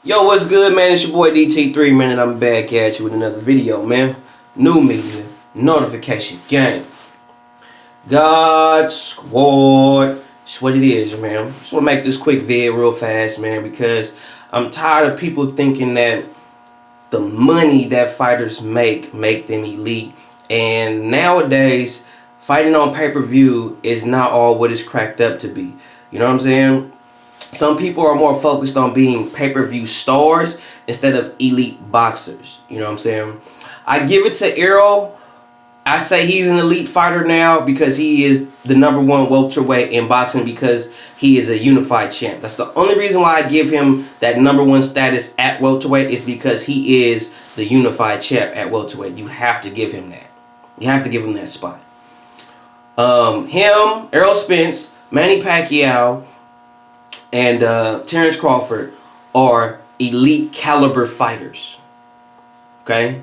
Yo, what's good, man? It's your boy DT3, man, and I'm back at you with another video, man. New media, notification gang, God Squad. It's what it is, man. Just want to make this quick vid real fast, man, because I'm tired of people thinking that the money that fighters make them elite. And nowadays, fighting on pay-per-view is not all what it's cracked up to be. You know what I'm saying? Some people are more focused on being pay-per-view stars instead of elite boxers. You know what I'm saying? I give it to Errol. I say he's an elite fighter now because he is the #1 welterweight in boxing, because he is a unified champ. That's the only reason why I give him that #1 status at welterweight, is because he is the unified champ at welterweight. You have to give him that. You have to give him that spot. Him, Errol Spence, Manny Pacquiao, and Terrence Crawford are elite caliber fighters. Okay?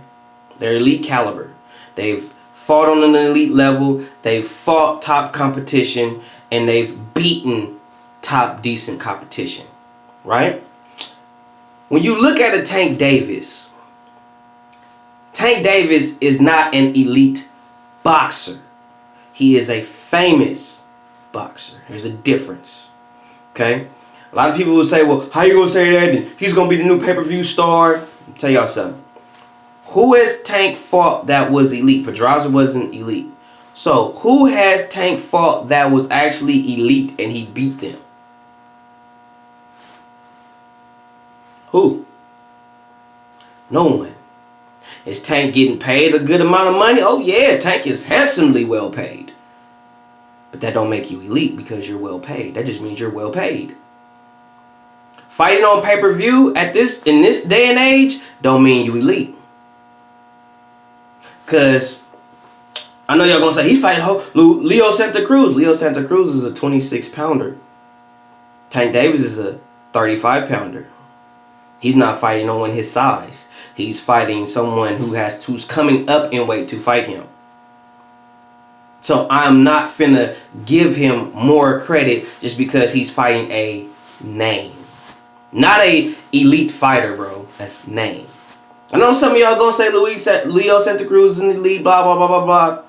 They're elite caliber. They've fought on an elite level. They've fought top competition. And they've beaten top decent competition. Right? When you look at a Tank Davis is not an elite boxer. He is a famous boxer. There's a difference. Okay? A lot of people will say, well, how you going to say that? He's going to be the new pay-per-view star. I'll tell y'all something. Who has Tank fought that was elite? Pedraza wasn't elite. So, who has Tank fought that was actually elite and he beat them? Who? No one. Is Tank getting paid a good amount of money? Oh yeah, Tank is handsomely well paid. But that don't make you elite because you're well paid. That just means you're well paid. Fighting on pay-per-view in this day and age don't mean you elite. Cause I know y'all gonna say he's fighting Leo Santa Cruz. Leo Santa Cruz is a 26-pounder. Tank Davis is a 35-pounder. He's not fighting no one his size. He's fighting someone who's coming up in weight to fight him. So I'm not finna give him more credit just because he's fighting a name. Not a elite fighter, bro. A name. I know some of y'all gonna say Leo Santa Cruz is in the elite, blah, blah, blah, blah, blah.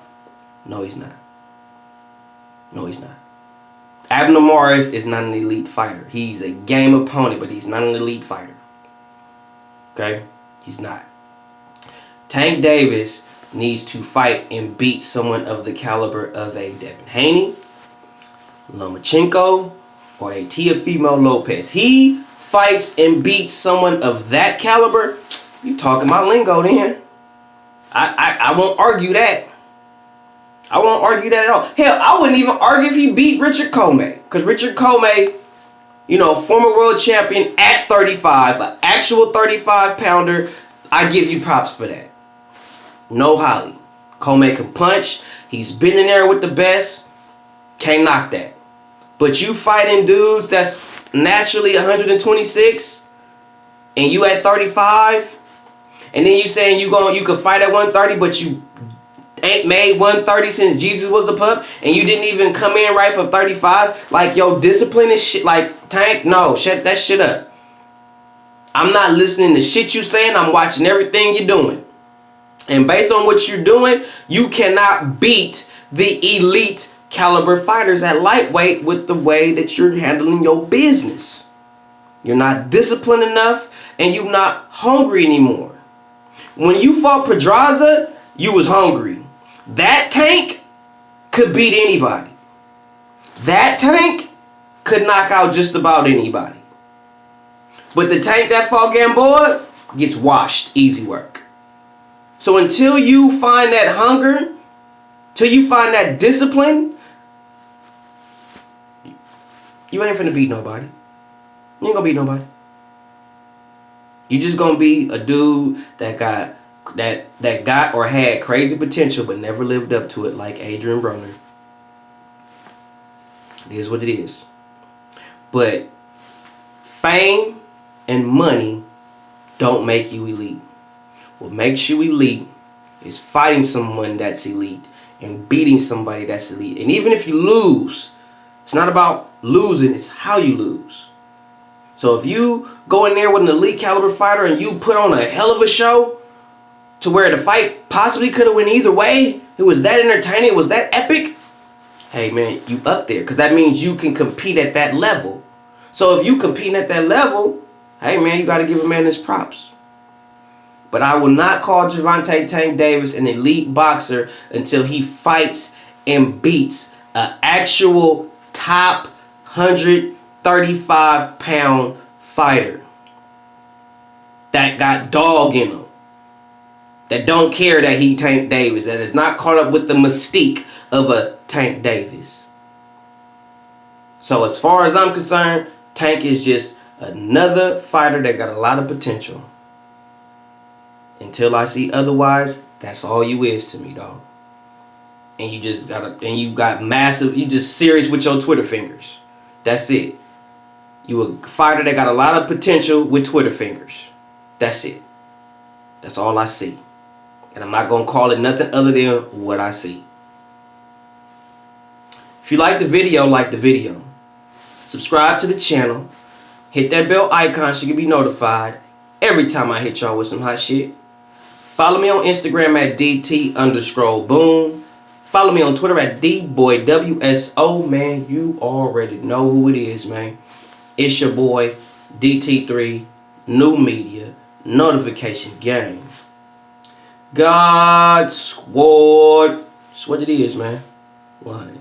No, he's not. No, he's not. Abner Morris is not an elite fighter. He's a game opponent, but he's not an elite fighter. Okay? He's not. Tank Davis needs to fight and beat someone of the caliber of a Devin Haney, Lomachenko, or a Teofimo Lopez. He fights and beats someone of that caliber. You talking my lingo then. I won't argue that. I won't argue that at all. Hell, I wouldn't even argue if he beat Richard Comey. Because Richard Comey, you know, former world champion at 35, an actual 35-pounder, I give you props for that. No holly. Comey can punch. He's been in there with the best. Can't knock that. But you fighting dudes that's naturally 126 and you at 35, and then you saying you could fight at 130, but you ain't made 130 since Jesus was a pup, and you didn't even come in right for 35. Like, yo, discipline is shit. Like, Tank, no, shut that shit up. I'm not listening to shit you saying. I'm watching everything you're doing. And based on what you're doing, you cannot beat the elite caliber fighters at lightweight with the way that you're handling your business. You're not disciplined enough, and you're not hungry anymore. When you fought Pedraza, you was hungry. That Tank could beat anybody. That Tank could knock out just about anybody. But the Tank that fought Gamboa gets washed. Easy work. So until you find that hunger, till you find that discipline, you ain't finna beat nobody. You ain't gonna beat nobody. You just gonna be a dude that got or had crazy potential but never lived up to it, like Adrian Broner. It is what it is. But fame and money don't make you elite. What makes you elite is fighting someone that's elite and beating somebody that's elite. And even if you lose, it's not about losing, it's how you lose. So if you go in there with an elite caliber fighter and you put on a hell of a show to where the fight possibly could have went either way, it was that entertaining, it was that epic, hey man, you up there, because that means you can compete at that level. So if you competing at that level, hey man, you got to give a man his props. But I will not call Gervonta Tank Davis an elite boxer until he fights and beats an actual top 135-pound fighter that got dog in him, that don't care that he Tank Davis, that is not caught up with the mystique of a Tank Davis. So as far as I'm concerned, Tank is just another fighter that got a lot of potential. Until I see otherwise, that's all you is to me, dog. And you just got massive, you just serious with your Twitter fingers. That's it. You a fighter that got a lot of potential with Twitter fingers. That's it. That's all I see. And I'm not going to call it nothing other than what I see. If you like the video, like the video. Subscribe to the channel. Hit that bell icon so you can be notified every time I hit y'all with some hot shit. Follow me on Instagram at DT_boom. Follow me on Twitter at DBoyWSO. Man, you already know who it is, man. It's your boy, DT3, New Media, Notification Gang. God Squad. That's what it is, man. 100.